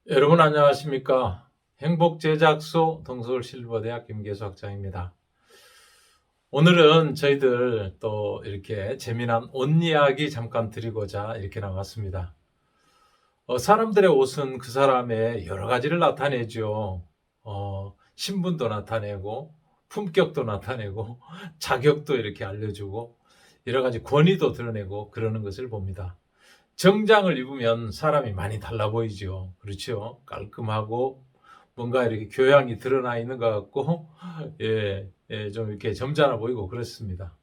여러분 안녕하십니까? 행복제작소 동서울실버대학 김계수 학장입니다. 오늘은 저희들 또 이렇게 재미난 옷 이야기 잠깐 드리고자 이렇게 나왔습니다. 사람들의 옷은 그 사람의 여러 가지를 나타내죠. 신분도 나타내고 품격도 나타내고 자격도 이렇게 알려주고 여러 가지 권위도 드러내고 그러는 것을 봅니다. 정장을 입으면 사람이 많이 달라 보이죠. 그렇죠. 깔끔하고 뭔가 이렇게 교양이 드러나 있는 것 같고, 좀 이렇게 점잖아 보이고 그렇습니다.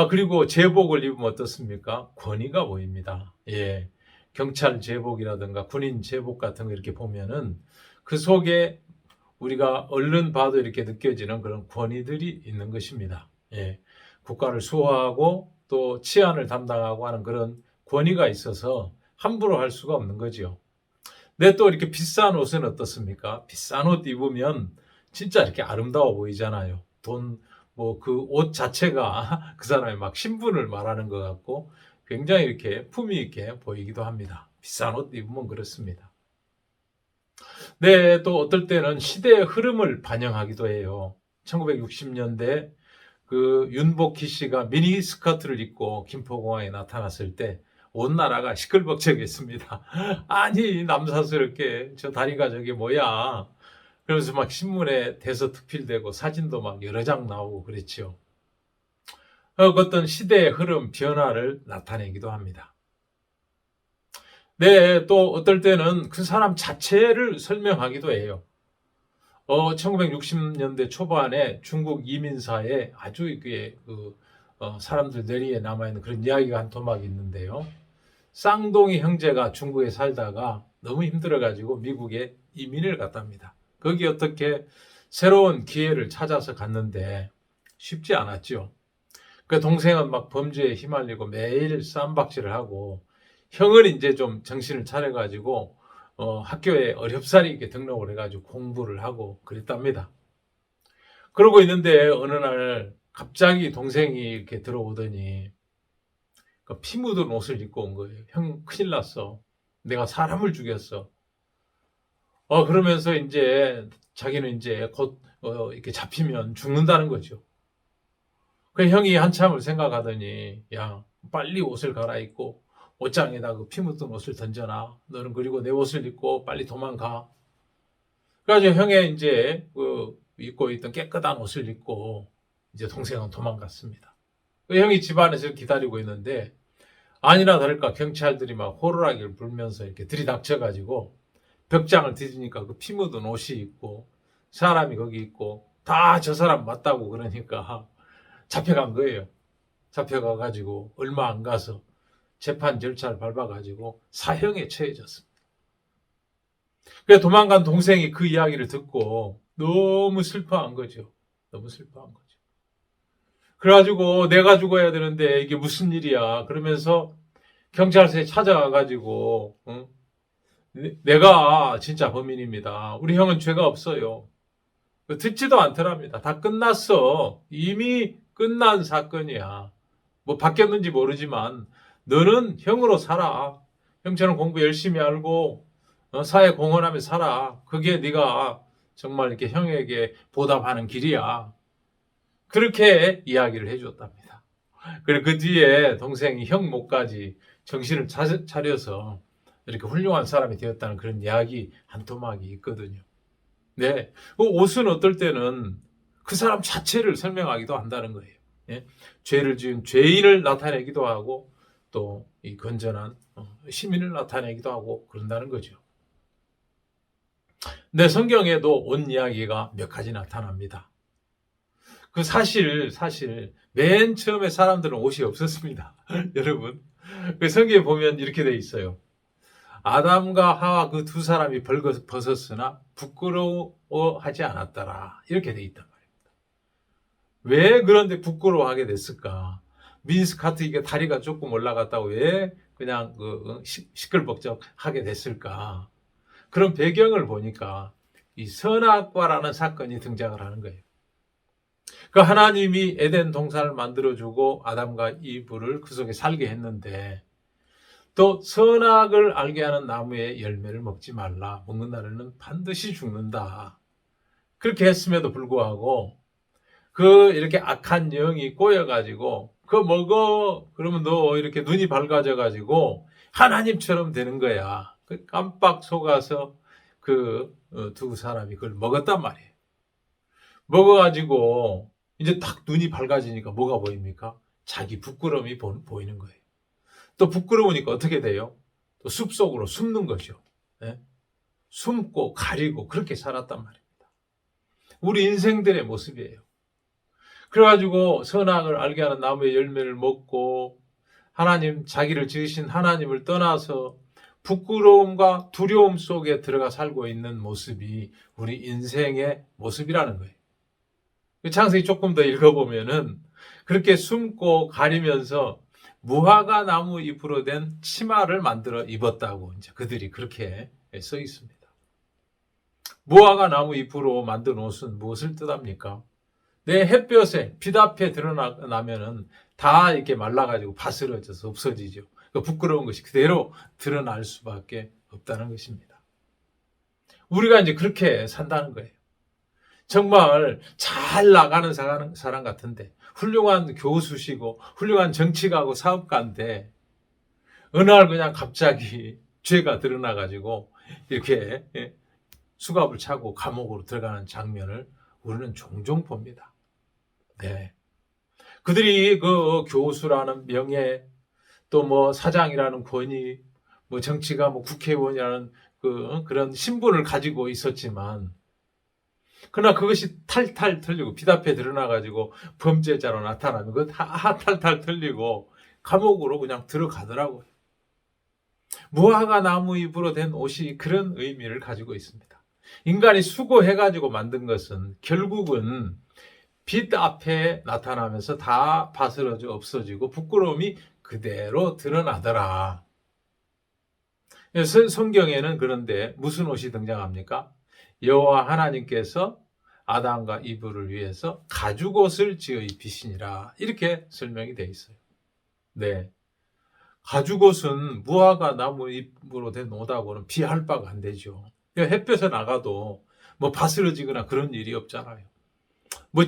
그리고 제복을 입으면 어떻습니까? 권위가 보입니다. 경찰 제복이라든가 군인 제복 같은 거 이렇게 보면은 그 속에 우리가 얼른 봐도 이렇게 느껴지는 그런 권위들이 있는 것입니다. 국가를 수호하고 또 치안을 담당하고 하는 그런 권위가 있어서 함부로 할 수가 없는 거죠. 근데 또 이렇게 비싼 옷은 어떻습니까? 비싼 옷 입으면 진짜 이렇게 아름다워 보이잖아요. 그 옷 자체가 그 사람의 막 신분을 말하는 것 같고 굉장히 이렇게 품위 있게 보이기도 합니다. 비싼 옷 입으면 그렇습니다. 네, 또 어떨 때는 시대의 흐름을 반영하기도 해요. 1960년대 그 윤복희 씨가 미니스커트를 입고 김포공항에 나타났을 때 온 나라가 시끌벅적했습니다. 아니 남사스럽게 저 다리가 저게 뭐야. 그러면서 막 신문에 대서특필되고 사진도 막 여러 장 나오고 그랬죠. 어떤 시대의 흐름 변화를 나타내기도 합니다. 네, 또 어떨 때는 그 사람 자체를 설명하기도 해요. 1960년대 초반에 중국 이민사에 아주 사람들 뇌리에 남아있는 그런 이야기가 한 토막이 있는데요. 쌍둥이 형제가 중국에 살다가 너무 힘들어가지고 미국에 이민을 갔답니다. 거기 어떻게 새로운 기회를 찾아서 갔는데 쉽지 않았죠. 그 동생은 막 범죄에 휘말리고 매일 쌈박질을 하고 형은 이제 좀 정신을 차려가지고 학교에 어렵사리 이렇게 등록을 해가지고 공부를 하고 그랬답니다. 그러고 있는데 어느 날 갑자기 동생이 이렇게 들어오더니 피 묻은 옷을 입고 온 거예요. 형 큰일 났어. 내가 사람을 죽였어. 그러면서 이제 자기는 이제 곧 이렇게 잡히면 죽는다는 거죠. 그 형이 한참을 생각하더니 야 빨리 옷을 갈아입고 옷장에다 그 피 묻은 옷을 던져놔. 너는 그리고 내 옷을 입고 빨리 도망가. 그래가지고 형의 이제 그 입고 있던 깨끗한 옷을 입고 이제 동생은 도망갔습니다. 그 형이 집안에서 기다리고 있는데 아니나 다를까 경찰들이 막 호루라기를 불면서 이렇게 들이닥쳐가지고 벽장을 뒤지니까 그 피 묻은 옷이 있고 사람이 거기 있고 다 저 사람 맞다고 그러니까 잡혀간 거예요. 잡혀가가지고 얼마 안 가서 재판 절차를 밟아가지고 사형에 처해졌습니다. 그래서 도망간 동생이 그 이야기를 듣고 너무 슬퍼한 거죠. 너무 슬퍼한 거죠. 그래가지고 내가 죽어야 되는데 이게 무슨 일이야. 그러면서 경찰서에 찾아가가지고 내가 진짜 범인입니다. 우리 형은 죄가 없어요. 듣지도 않더랍니다. 다 끝났어. 이미 끝난 사건이야. 뭐 바뀌었는지 모르지만 너는 형으로 살아. 형처럼 공부 열심히 알고 사회 공헌하며 살아. 그게 네가 정말 이렇게 형에게 보답하는 길이야. 그렇게 이야기를 해줬답니다. 그리고 그 뒤에 동생이 형 목까지 정신을 차려서 이렇게 훌륭한 사람이 되었다는 그런 이야기 한 토막이 있거든요. 네. 그 옷은 어떨 때는 그 사람 자체를 설명하기도 한다는 거예요. 예? 죄를 지은 죄인을 나타내기도 하고 또 이 건전한 시민을 나타내기도 하고 그런다는 거죠. 네, 성경에도 옷 이야기가 몇 가지 나타납니다. 그 사실 맨 처음에 사람들은 옷이 없었습니다. 여러분. 그 성경에 보면 이렇게 돼 있어요. 아담과 하와 그 두 사람이 벗었으나 부끄러워하지 않았더라. 이렇게 돼 있단 말이에요. 왜 그런데 부끄러워하게 됐을까? 미니스커트 이게 다리가 조금 올라갔다고 왜 그냥 시끌벅적하게 됐을까? 그런 배경을 보니까 이 선악과라는 사건이 등장을 하는 거예요. 그 하나님이 에덴 동산을 만들어주고 아담과 이브를 그 속에 살게 했는데 또 선악을 알게 하는 나무의 열매를 먹지 말라. 먹는 날에는 반드시 죽는다. 그렇게 했음에도 불구하고 이렇게 악한 영이 꼬여가지고 그거 먹어 그러면 너 이렇게 눈이 밝아져가지고 하나님처럼 되는 거야. 깜빡 속아서 두 사람이 그걸 먹었단 말이에요. 먹어가지고 이제 딱 눈이 밝아지니까 뭐가 보입니까? 자기 부끄러움이 보이는 거예요. 또 부끄러우니까 어떻게 돼요? 또 숲속으로 숨는 거죠. 네? 숨고 가리고 그렇게 살았단 말입니다. 우리 인생들의 모습이에요. 그래가지고 선악을 알게 하는 나무의 열매를 먹고 자기를 지으신 하나님을 떠나서 부끄러움과 두려움 속에 들어가 살고 있는 모습이 우리 인생의 모습이라는 거예요. 창세기 조금 더 읽어보면은 그렇게 숨고 가리면서 무화과 나무 잎으로 된 치마를 만들어 입었다고 이제 그들이 그렇게 써 있습니다. 무화과 나무 잎으로 만든 옷은 무엇을 뜻합니까? 내 햇볕에 빛 앞에 드러나면은 다 이렇게 말라가지고 바스러져서 없어지죠. 부끄러운 것이 그대로 드러날 수밖에 없다는 것입니다. 우리가 이제 그렇게 산다는 거예요. 정말 잘 나가는 사람 같은데 훌륭한 교수시고 훌륭한 정치가고 사업가인데 어느 날 그냥 갑자기 죄가 드러나가지고 이렇게 수갑을 차고 감옥으로 들어가는 장면을 우리는 종종 봅니다. 네. 그들이 교수라는 명예, 또 사장이라는 권위, 정치가 국회의원이라는 그런 신분을 가지고 있었지만, 그러나 그것이 탈탈 털리고 빛 앞에 드러나가지고 범죄자로 나타나면 그거 다 탈탈 털리고 감옥으로 그냥 들어가더라고요. 무화과 나무 잎으로 된 옷이 그런 의미를 가지고 있습니다. 인간이 수고해가지고 만든 것은 결국은 빛 앞에 나타나면서 다 바스러져 없어지고 부끄러움이 그대로 드러나더라. 성경에는 그런데 무슨 옷이 등장합니까? 여호와 하나님께서 아담과 이브를 위해서 가죽옷을 지어 입히시니라. 이렇게 설명이 되어 있어요. 네. 가죽옷은 무화과 나무 잎으로 된 옷하고는 비할 바가 안 되죠. 햇볕에 나가도 바스러지거나 그런 일이 없잖아요.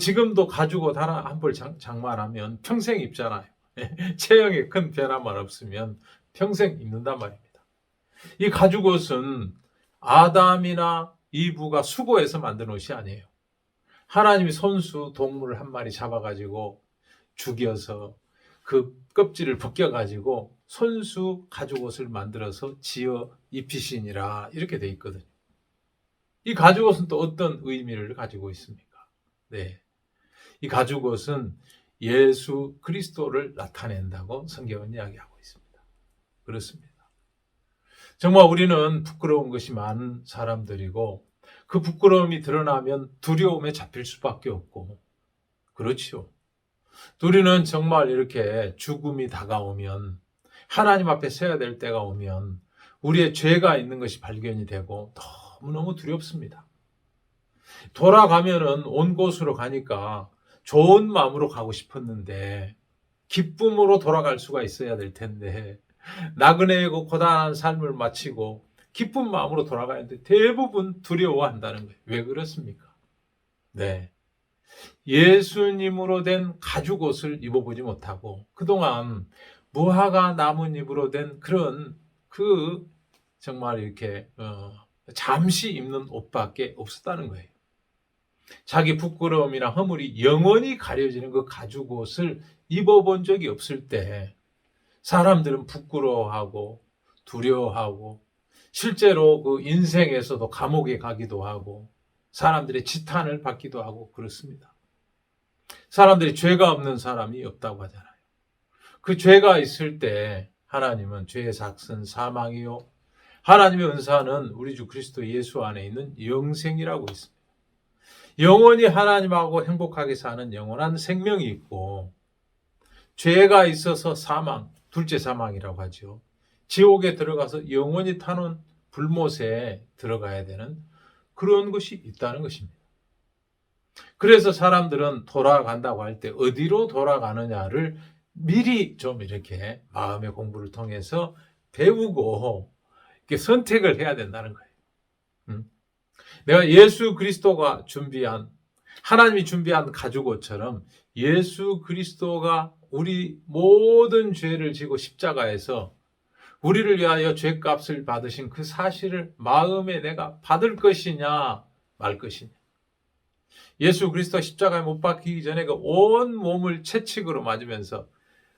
지금도 가죽옷 하나 한 벌 장만하면 평생 입잖아요. 체형에 큰 변화만 없으면 평생 입는단 말입니다. 이 가죽옷은 아담이나 이브가 수고해서 만든 옷이 아니에요. 하나님이 손수 동물을 한 마리 잡아가지고 죽여서 그 껍질을 벗겨가지고 손수 가죽옷을 만들어서 지어 입히시니라 이렇게 돼 있거든요. 이 가죽옷은 또 어떤 의미를 가지고 있습니까? 네, 이 가죽옷은 예수 그리스도를 나타낸다고 성경은 이야기하고 있습니다. 그렇습니다. 정말 우리는 부끄러운 것이 많은 사람들이고 그 부끄러움이 드러나면 두려움에 잡힐 수밖에 없고 그렇죠. 우리는 정말 이렇게 죽음이 다가오면 하나님 앞에 서야 될 때가 오면 우리의 죄가 있는 것이 발견이 되고 너무너무 두렵습니다. 돌아가면은 온 곳으로 가니까 좋은 마음으로 가고 싶었는데 기쁨으로 돌아갈 수가 있어야 될 텐데 나그네이고 고단한 삶을 마치고 기쁜 마음으로 돌아가는데 대부분 두려워한다는 거예요. 왜 그렇습니까? 네, 예수님으로 된 가죽옷을 입어보지 못하고 그동안 무화과 나뭇잎으로 된 그런 정말 이렇게 잠시 입는 옷밖에 없었다는 거예요. 자기 부끄러움이나 허물이 영원히 가려지는 그 가죽옷을 입어본 적이 없을 때 사람들은 부끄러워하고 두려워하고 실제로 그 인생에서도 감옥에 가기도 하고 사람들의 지탄을 받기도 하고 그렇습니다. 사람들이 죄가 없는 사람이 없다고 하잖아요. 그 죄가 있을 때 하나님은 죄의 삭은 사망이요 하나님의 은사는 우리 주 그리스도 예수 안에 있는 영생이라고 있습니다. 영원히 하나님하고 행복하게 사는 영원한 생명이 있고 죄가 있어서 사망, 둘째 사망이라고 하죠. 지옥에 들어가서 영원히 타는 불못에 들어가야 되는 그런 것이 있다는 것입니다. 그래서 사람들은 돌아간다고 할 때 어디로 돌아가느냐를 미리 좀 이렇게 마음의 공부를 통해서 배우고 이렇게 선택을 해야 된다는 거예요. 내가 예수 그리스도가 준비한, 하나님이 준비한 가죽옷처럼 예수 그리스도가 우리 모든 죄를 지고 십자가에서 우리를 위하여 죄값을 받으신 그 사실을 마음에 내가 받을 것이냐 말 것이냐. 예수 그리스도 십자가에 못 박히기 전에 그 온 몸을 채찍으로 맞으면서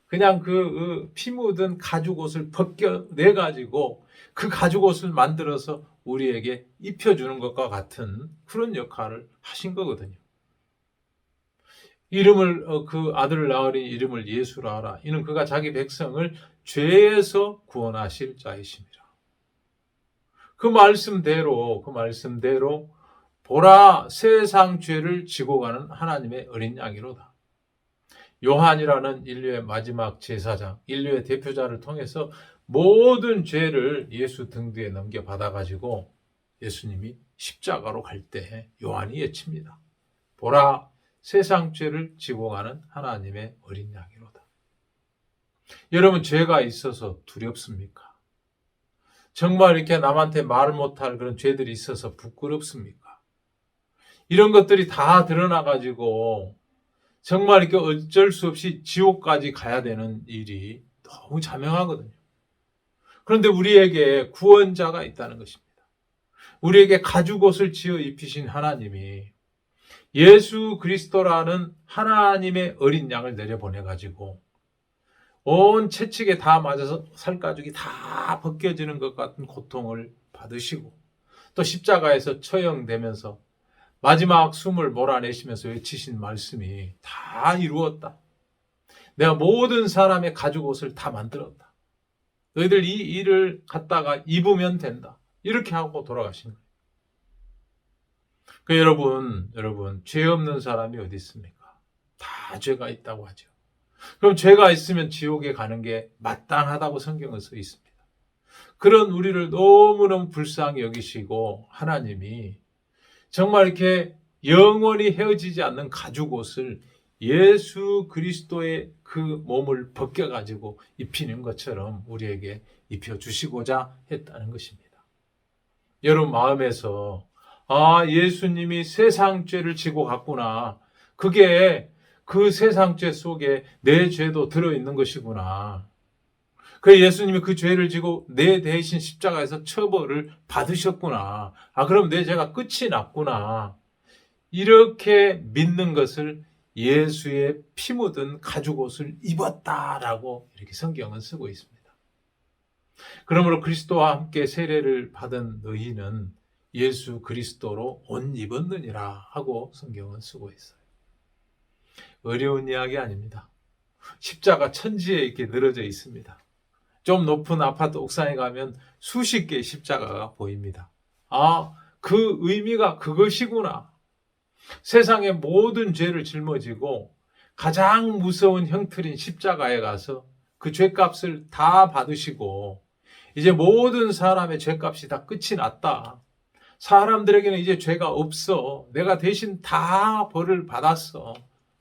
그냥 그 피 묻은 가죽옷을 벗겨내 가지고 그 가죽옷을 만들어서 우리에게 입혀주는 것과 같은 그런 역할을 하신 거거든요. 이름을 그 아들을 낳으니 이름을 예수라 하라. 이는 그가 자기 백성을 죄에서 구원하실 자이심이라. 그 말씀대로 보라 세상 죄를 지고 가는 하나님의 어린 양이로다. 요한이라는 인류의 마지막 제사장, 인류의 대표자를 통해서 모든 죄를 예수 등 뒤에 넘겨받아 가지고 예수님이 십자가로 갈 때 요한이 외칩니다. 보라 세상 죄를 지고 가는 하나님의 어린 양이로다. 여러분, 죄가 있어서 두렵습니까? 정말 이렇게 남한테 말 못할 그런 죄들이 있어서 부끄럽습니까? 이런 것들이 다 드러나가지고 정말 이렇게 어쩔 수 없이 지옥까지 가야 되는 일이 너무 자명하거든요. 그런데 우리에게 구원자가 있다는 것입니다. 우리에게 가죽옷을 지어 입히신 하나님이 예수 그리스도라는 하나님의 어린 양을 내려보내가지고 온 채찍에 다 맞아서 살가죽이 다 벗겨지는 것 같은 고통을 받으시고 또 십자가에서 처형되면서 마지막 숨을 몰아내시면서 외치신 말씀이 다 이루었다. 내가 모든 사람의 가죽옷을 다 만들었다. 너희들 이 일을 갖다가 입으면 된다. 이렇게 하고 돌아가신 거예요. 여러분, 죄 없는 사람이 어디 있습니까? 다 죄가 있다고 하죠. 그럼 죄가 있으면 지옥에 가는 게 마땅하다고 성경은 써 있습니다. 그런 우리를 너무너무 불쌍히 여기시고 하나님이 정말 이렇게 영원히 헤어지지 않는 가죽옷을 예수 그리스도의 그 몸을 벗겨가지고 입히는 것처럼 우리에게 입혀주시고자 했다는 것입니다. 여러분 마음에서 예수님이 세상 죄를 지고 갔구나. 그게 그 세상 죄 속에 내 죄도 들어있는 것이구나. 그 예수님이 그 죄를 지고 내 대신 십자가에서 처벌을 받으셨구나. 그럼 내 죄가 끝이 났구나. 이렇게 믿는 것을 예수의 피 묻은 가죽옷을 입었다라고 이렇게 성경은 쓰고 있습니다. 그러므로 그리스도와 함께 세례를 받은 너희는 예수 그리스도로 옷 입었느니라 하고 성경은 쓰고 있어요. 어려운 이야기 아닙니다. 십자가 천지에 이렇게 늘어져 있습니다. 좀 높은 아파트 옥상에 가면 수십 개의 십자가가 보입니다. 그 의미가 그것이구나. 세상의 모든 죄를 짊어지고 가장 무서운 형틀인 십자가에 가서 그 죄값을 다 받으시고 이제 모든 사람의 죄값이 다 끝이 났다. 사람들에게는 이제 죄가 없어. 내가 대신 다 벌을 받았어.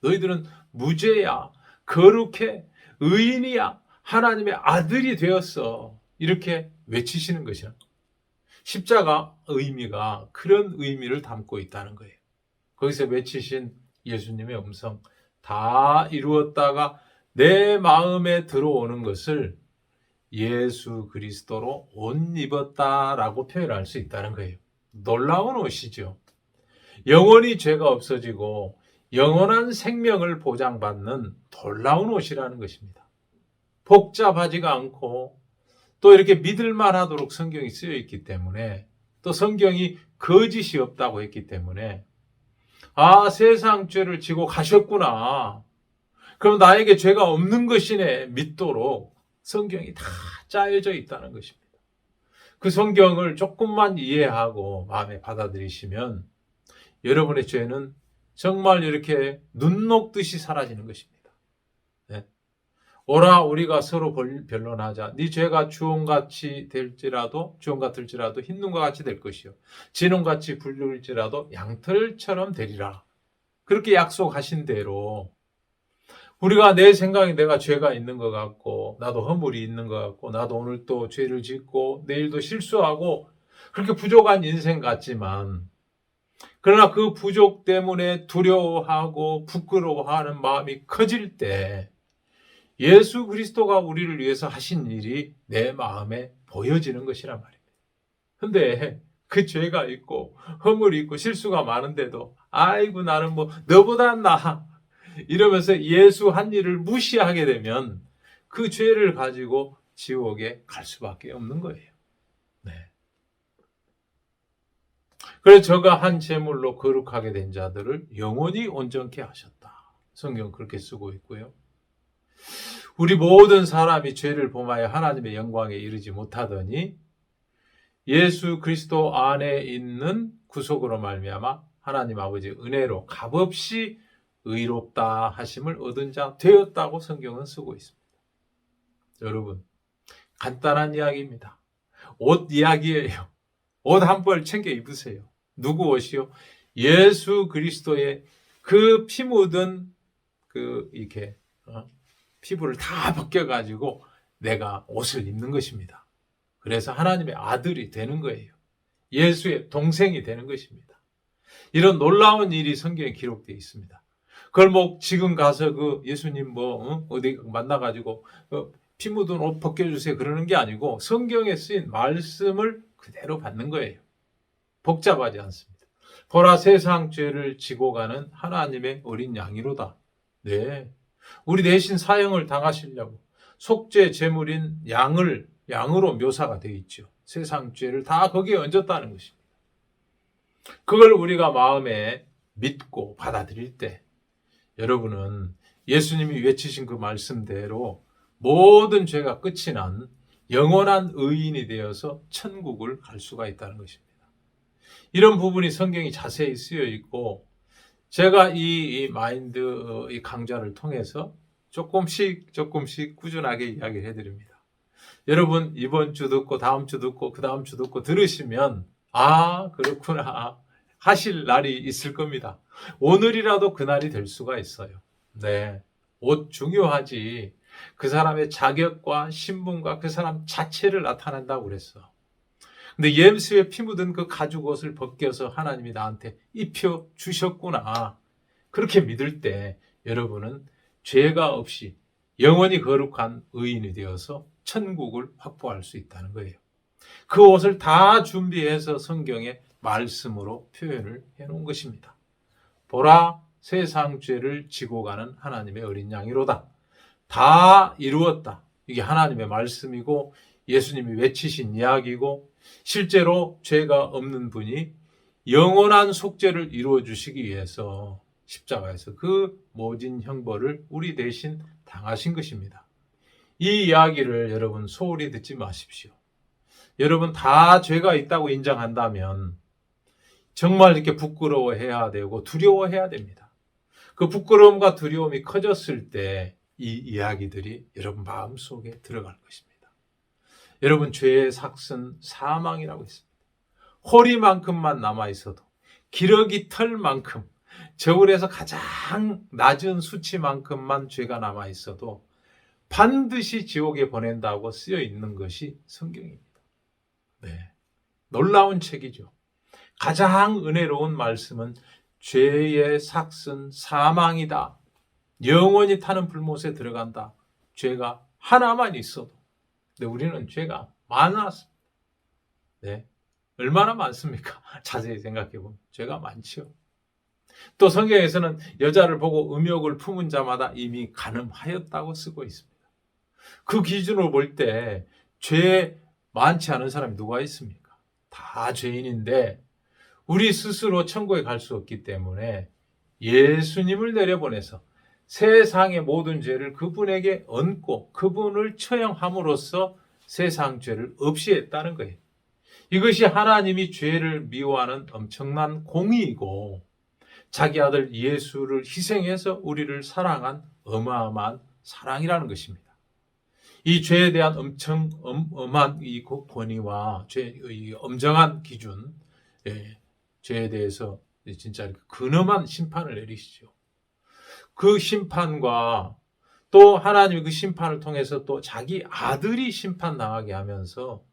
너희들은 무죄야. 거룩해. 의인이야. 하나님의 아들이 되었어. 이렇게 외치시는 것이야. 십자가 의미가 그런 의미를 담고 있다는 거예요. 거기서 외치신 예수님의 음성, 다 이루었다가 내 마음에 들어오는 것을 예수 그리스도로 옷 입었다라고 표현할 수 있다는 거예요. 놀라운 옷이죠. 영원히 죄가 없어지고 영원한 생명을 보장받는 놀라운 옷이라는 것입니다. 복잡하지가 않고 또 이렇게 믿을만 하도록 성경이 쓰여 있기 때문에 또 성경이 거짓이 없다고 했기 때문에 세상 죄를 지고 가셨구나. 그럼 나에게 죄가 없는 것이네 믿도록 성경이 다 짜여져 있다는 것입니다. 그 성경을 조금만 이해하고 마음에 받아들이시면 여러분의 죄는 정말 이렇게 눈 녹듯이 사라지는 것입니다. 네. 오라 우리가 서로 변론하자. 네 죄가 주홍 같을지라도 흰눈과 같이 될 것이요 진홍같이 붉을지라도 양털처럼 되리라. 그렇게 약속하신 대로 우리가 내 생각에 내가 죄가 있는 것 같고, 나도 허물이 있는 것 같고, 나도 오늘 또 죄를 짓고, 내일도 실수하고, 그렇게 부족한 인생 같지만, 그러나 그 부족 때문에 두려워하고 부끄러워하는 마음이 커질 때, 예수 그리스도가 우리를 위해서 하신 일이 내 마음에 보여지는 것이란 말입니다. 근데 그 죄가 있고 허물이 있고 실수가 많은데도 아이고 나는 뭐 너보다 나아 이러면서 예수 한 일을 무시하게 되면 그 죄를 가지고 지옥에 갈 수밖에 없는 거예요. 네. 그래서 저가 한 제물로 거룩하게 된 자들을 영원히 온전케 하셨다. 성경 그렇게 쓰고 있고요. 우리 모든 사람이 죄를 범하여 하나님의 영광에 이르지 못하더니 예수 그리스도 안에 있는 구속으로 말미암아 하나님 아버지 은혜로 값없이 의롭다 하심을 얻은 자 되었다고 성경은 쓰고 있습니다. 여러분, 간단한 이야기입니다. 옷 이야기예요. 옷 한 벌 챙겨 입으세요. 누구 옷이요? 예수 그리스도의 그 피 묻은 이렇게 피부를 다 벗겨가지고 내가 옷을 입는 것입니다. 그래서 하나님의 아들이 되는 거예요. 예수의 동생이 되는 것입니다. 이런 놀라운 일이 성경에 기록되어 있습니다. 그걸 뭐 지금 가서 그 예수님 어디 만나가지고 피 묻은 옷 벗겨주세요 그러는 게 아니고 성경에 쓰인 말씀을 그대로 받는 거예요. 복잡하지 않습니다. 보라 세상 죄를 지고 가는 하나님의 어린 양이로다. 네, 우리 대신 사형을 당하시려고 속죄 제물인 양으로 묘사가 되어 있죠. 세상 죄를 다 거기에 얹었다는 것입니다. 그걸 우리가 마음에 믿고 받아들일 때 여러분은 예수님이 외치신 그 말씀대로 모든 죄가 끝이 난 영원한 의인이 되어서 천국을 갈 수가 있다는 것입니다. 이런 부분이 성경이 자세히 쓰여 있고 제가 이 마인드 이 강좌를 통해서 조금씩 꾸준하게 이야기를 해드립니다. 여러분 이번 주 듣고 다음 주 듣고 그 다음 주 듣고 들으시면 아 그렇구나 하실 날이 있을 겁니다. 오늘이라도 그날이 될 수가 있어요. 네, 옷 중요하지. 그 사람의 자격과 신분과 그 사람 자체를 나타낸다고 그랬어. 근데 예수의 피 묻은 그 가죽 옷을 벗겨서 하나님이 나한테 입혀 주셨구나. 그렇게 믿을 때 여러분은 죄가 없이 영원히 거룩한 의인이 되어서 천국을 확보할 수 있다는 거예요. 그 옷을 다 준비해서 성경에 말씀으로 표현을 해놓은 것입니다. 보라 세상 죄를 지고 가는 하나님의 어린 양이로다. 다 이루었다. 이게 하나님의 말씀이고 예수님이 외치신 이야기고 실제로 죄가 없는 분이 영원한 속죄를 이루어 주시기 위해서 십자가에서 그 모진 형벌을 우리 대신 당하신 것입니다. 이 이야기를 여러분 소홀히 듣지 마십시오. 여러분 다 죄가 있다고 인정한다면 정말 이렇게 부끄러워해야 되고 두려워해야 됩니다. 그 부끄러움과 두려움이 커졌을 때 이 이야기들이 여러분 마음속에 들어갈 것입니다. 여러분 죄의 삭은 사망이라고 했습니다. 허리만큼만 남아있어도 기러기 털만큼 저울에서 가장 낮은 수치만큼만 죄가 남아있어도 반드시 지옥에 보낸다고 쓰여 있는 것이 성경입니다. 네, 놀라운 책이죠. 가장 은혜로운 말씀은 죄의 삭은 사망이다. 영원히 타는 불못에 들어간다. 죄가 하나만 있어도. 근데 우리는 죄가 많았습니다. 네, 얼마나 많습니까? 자세히 생각해 보면 죄가 많죠. 또 성경에서는 여자를 보고 음욕을 품은 자마다 이미 간음하였다고 쓰고 있습니다. 그 기준으로 볼 때 죄 많지 않은 사람이 누가 있습니까? 다 죄인인데 우리 스스로 천국에 갈 수 없기 때문에 예수님을 내려보내서 세상의 모든 죄를 그분에게 얹고 그분을 처형함으로써 세상 죄를 없이 했다는 거예요. 이것이 하나님이 죄를 미워하는 엄청난 공의이고 자기 아들 예수를 희생해서 우리를 사랑한 어마어마한 사랑이라는 것입니다. 이 죄에 대한 엄한 이 권위와 죄의 엄정한 기준, 죄에 대해서 진짜 근엄한 심판을 내리시죠. 그 심판과 또 하나님의 그 심판을 통해서 또 자기 아들이 심판당하게 하면서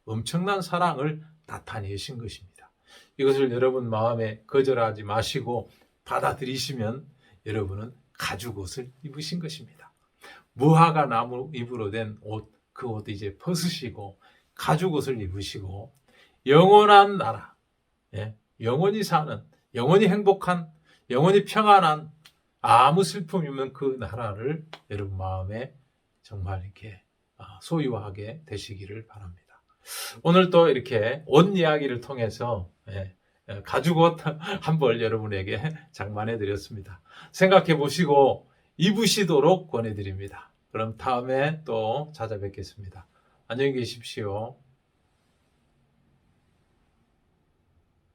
엄청난 사랑을 나타내신 것입니다. 이것을 여러분 마음에 거절하지 마시고 받아들이시면 여러분은 가죽옷을 입으신 것입니다. 무화과 나무 잎으로 된 옷, 그 옷 이제 벗으시고 가죽옷을 입으시고 영원한 나라, 영원히 사는, 영원히 행복한, 영원히 평안한, 아무 슬픔이 없는 그 나라를 여러분 마음에 정말 이렇게 소유하게 되시기를 바랍니다. 오늘 또 이렇게 옷 이야기를 통해서 가죽옷 한 벌 여러분에게 장만해 드렸습니다. 생각해 보시고 입으시도록 권해 드립니다. 그럼 다음에 또 찾아뵙겠습니다. 안녕히 계십시오.